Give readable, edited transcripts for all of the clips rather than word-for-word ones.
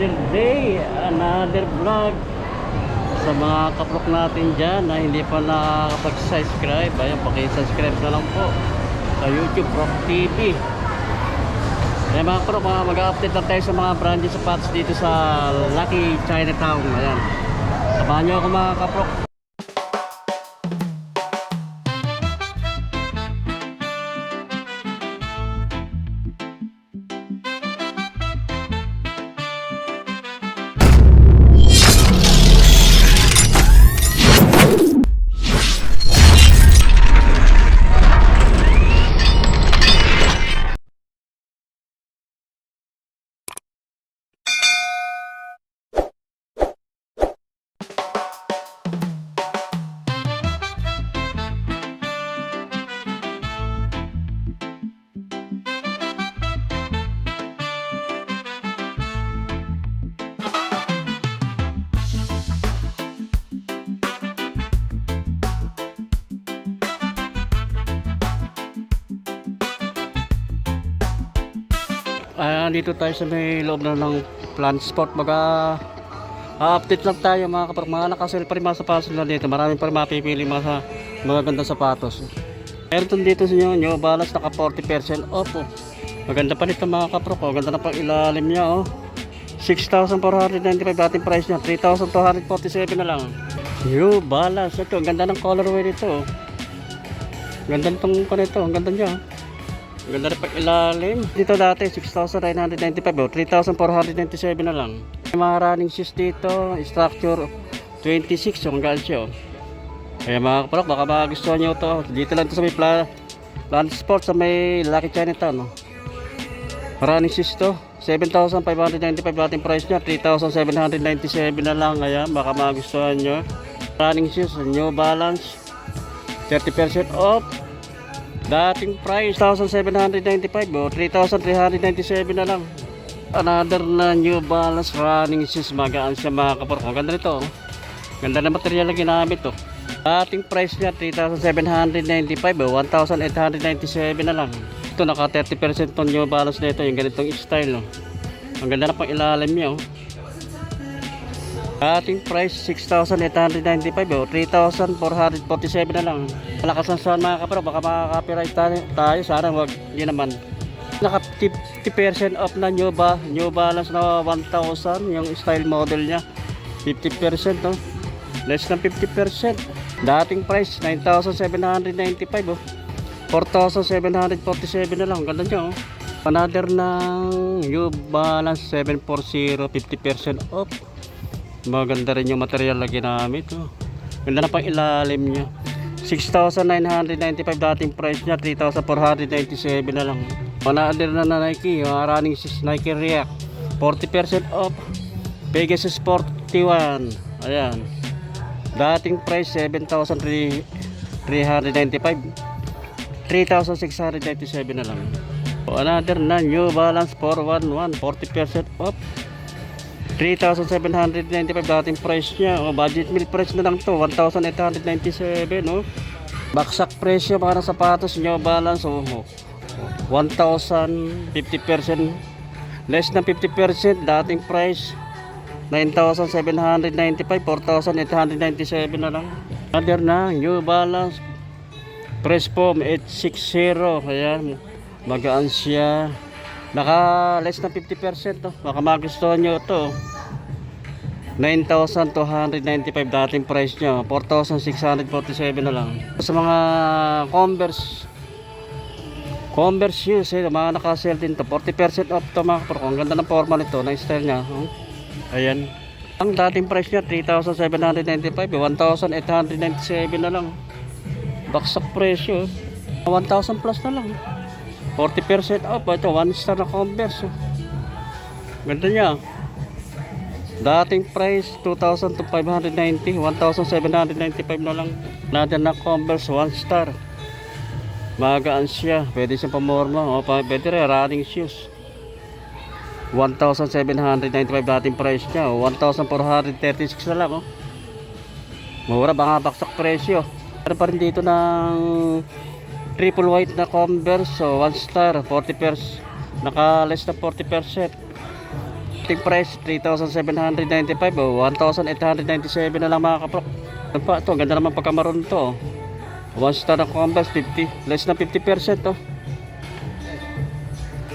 Another day, another vlog sa mga kaprok natin dyan na hindi pa nakapag-subscribe. Ayan, paki-subscribe na lang po sa YouTube Prok TV. Ayan mga kaprok, mag-update lang tayo sa mga branded sapatos dito sa Lucky Chinatown. Ayan, samahan nyo ako mga kaprok. Dito tayo sa may loob na ng Plant Sport. Update lang tayo mga kaprok. Mga nakasale pa rin mga sapatos na dito. Maraming pa rin mapipili mga gandang sapatos. Meron dito sa inyo, New Balance naka 40% off. Maganda pa nito mga kaprok. Ganda na pang ilalim niya. 6,495 dating price niya. 3,247 na lang. New Balance. Ito, ganda ng colorway nito. Ganda nitong kanito. Ang ganda niya. Ganda rin pag ilalim. Dito dati 6,995 3,497 na lang. May mga running shoes dito. Structure 26 yung galsyo. Kaya mga kaprok, baka magustuhan nyo ito. Dito lang ito sa may Plant Sport sa may Lucky Chinatown. Running shoes to 7,595 dating price nya. 3,797 na lang. Kaya baka magustuhan nyo. Running shoes New Balance 30% off. Dating price 1,795 3,397 na lang. Another na New Balance running shoes. Magaan siya mga kaprok. Ganda nito. Ganda na material na ginamit to. Dating price niya 3,795 1,897 na lang. Ito naka 30% to New Balance na ito. Yung ganitong style. Ang ganda na pang ilalim niya. Dating price 6,895 3,447 na lang. Malakas ang sound mga kapro, baka makaka-copyright tayo. Sana wag, hindi naman. Naka 50% off na New Balance na 1,000 yung style model niya. 50% no? Less than 50%. Dating price 9,795 4,747 na lang. Ganda niya Another ng New Balance 740 50% off. Maganda rin yung material na ginamit. Ganda na pang ilalim niya. 6,995 dating price niya. 3,497 na lang. Another na Nike. Running shoes Nike React 40% off. Pegasus 41. Ayan. Dating price 7,395 3,697 na lang. Another na New Balance 411 40% off. 3,795 dating price niya. Budget meal price na lang to 1,897 Baksak presyo para ng sapatos New Balance 1,000 50% less than 50% dating price 9,795 4,897 na lang. Other na New Balance Press Foam 860. Ayan, magaan siya. Naka less than 50% baka magustuhan nyo ito. 9,295 dating price nya. 4,647 na lang. Sa mga Converse shoes mga nakasale din to 40% off to mga kapro. Ang ganda ng forma nito, ng style nya. Ayan. Ang dating price nya 3,795 1,897 na lang. Baksak presyo 1,000 plus na lang. 40% off. Ito 1 star na Converse. Ganda niya. Dating price 2,590 1,795 na lang. Natin na Converse 1 star. Magaan siya. Pwede siyang pamorma. Pwede rin running shoes 1,795 dating price niya. 1,436 na lang. Mura, baka baksak presyo. Meron pa rin dito ng triple white na Converse, so 1 star 40%, naka less na 40%. Ating price 3,795 o 1,897 na lang mga kaprok. Ano pa ito? Ganda naman pagkamaroon to. 1 star ng Converse 50. Less na 50% to.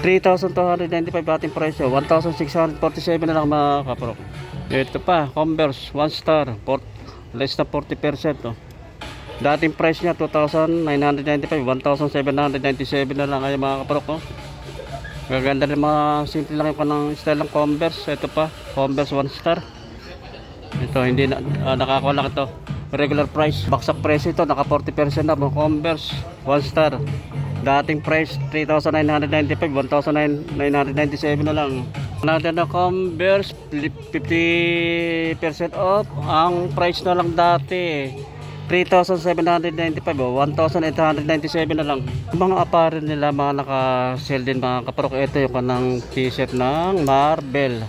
3,295 ating price o 1,647 na lang mga kaprok. Ito pa Converse 1 star less na 40% to. Dating price niya 2,995, 1,797 na lang kaya mga kaprok. Gaganda rin mga simple lang yung kanang style ng Converse. Ito pa Converse 1 star. Ito hindi na nakakuha lang ito. Regular price, baksak price ito, naka 40% na mga Converse 1 star. Dating price 3,995, 1,997 na lang. Natin na Converse 50% off. Ang price na lang dati 3,795 o 1,897 na lang. Mga apparel nila mga naka-sale din mga kaparok. Ito yung kanang t-shirt ng Marvel.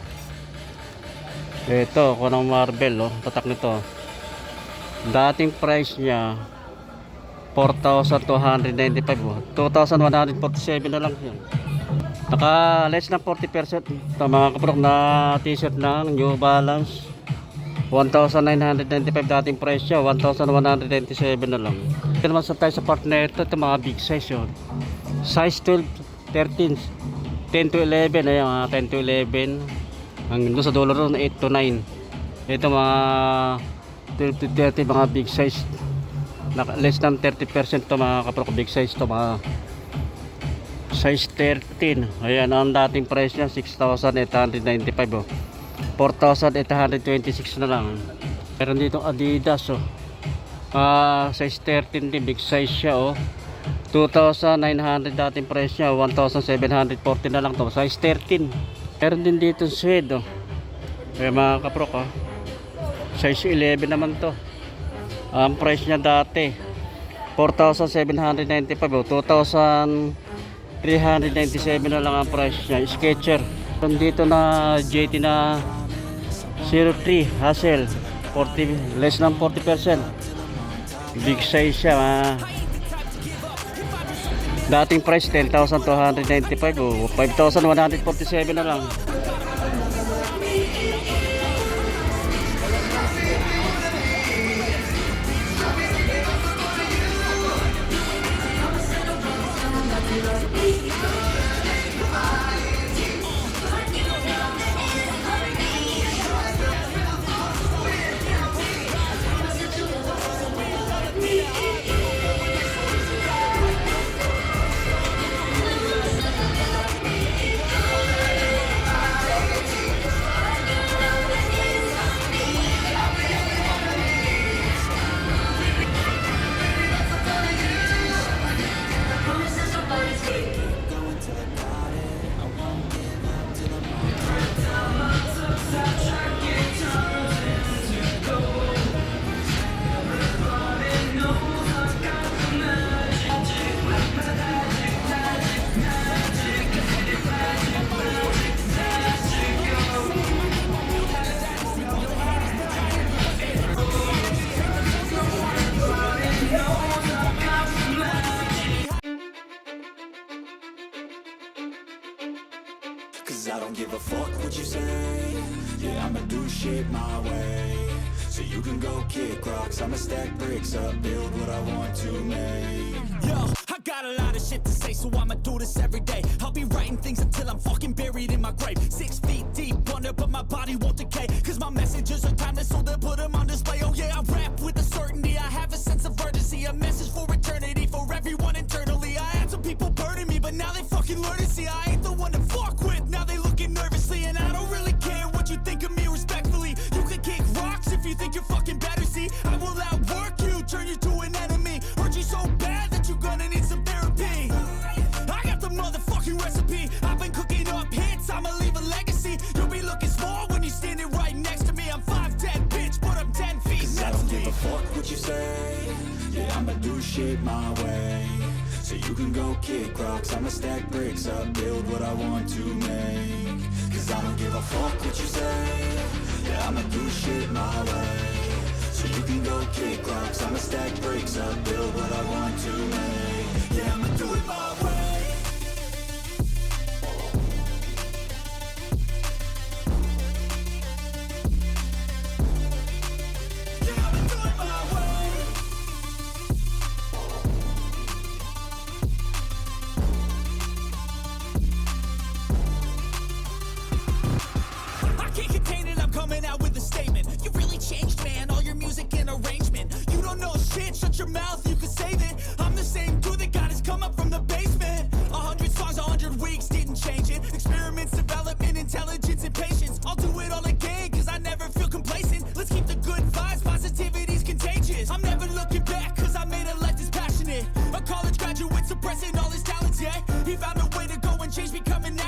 Ito kanang Marvel oh, tatak nito. Dating price niya 4,295 oh. 2,147 na lang yun. Naka less na 40%. Ito mga kaparok na t-shirt ng New Balance 1,995 dating price niya, 1,197 na lang. Ito naman sa tayo sa part na ito, ito mga big size yun. Size 12, 13, 10 to 11, ayan mga 10 to 11. Hanggang doon sa dollar doon, 8 to 9. Ito mga 12 to 30, mga big size. Less than 30% to mga kaprok, big size to mga size 13. Ayan, ang dating price niya, 6,895 oh. 4,826 na lang. Meron dito Adidas oh. Size 13 din, big size siya oh. 2,900 dating price niya, 1,740 na lang to. Size 13. Meron din dito suede oh. Kaya mga kaprok oh. Size 11 naman to. Ang price niya dati 4,795 oh. 2,397 na lang ang price niya. Skechers. Dito na JT na 03 Hassel 40, less than 40%. Big size siya dating price 10,295 o 5,147 na lang. Cause I don't give a fuck what you say. Yeah, I'ma do shit my way. So you can go kick rocks, I'ma stack bricks up, build what I want to make. Yo, I got a lot of shit to say, so I'ma do this every day. I'll be writing things until I'm fucking buried in my grave. 6 feet deep under, but my body won't decay. Cause my messages are timeless, so they'll put them on display. Oh yeah, I rap with a certainty, I have a sense of urgency. A message for eternity, for everyone internally. I had some people burning me, but now they fucking learn to see I ain't the one to fuck with. Now they looking nervously, and I don't really care what you think of me respectfully. You can kick rocks if you think you're fucking better, see. I will outwork you, turn you to an enemy. Hurt you so bad that you're gonna need some therapy. I got the motherfucking recipe. I've been cooking up hits, I'ma leave a legacy. You'll be looking small when you're standing right next to me. I'm 5'10", bitch, but I'm 10 feet. Cause I don't give a fuck what you say. Yeah, I'ma do shit my way. So you can go kick rocks, I'ma stack bricks up, build what I want to make. Cause I don't give a fuck what you say. Yeah, I'ma do shit my way. So you can go kick rocks, I'ma stack bricks up, build what I want to make. Yeah, I'ma do it my way. balance, yeah. He found a way to go and change, becoming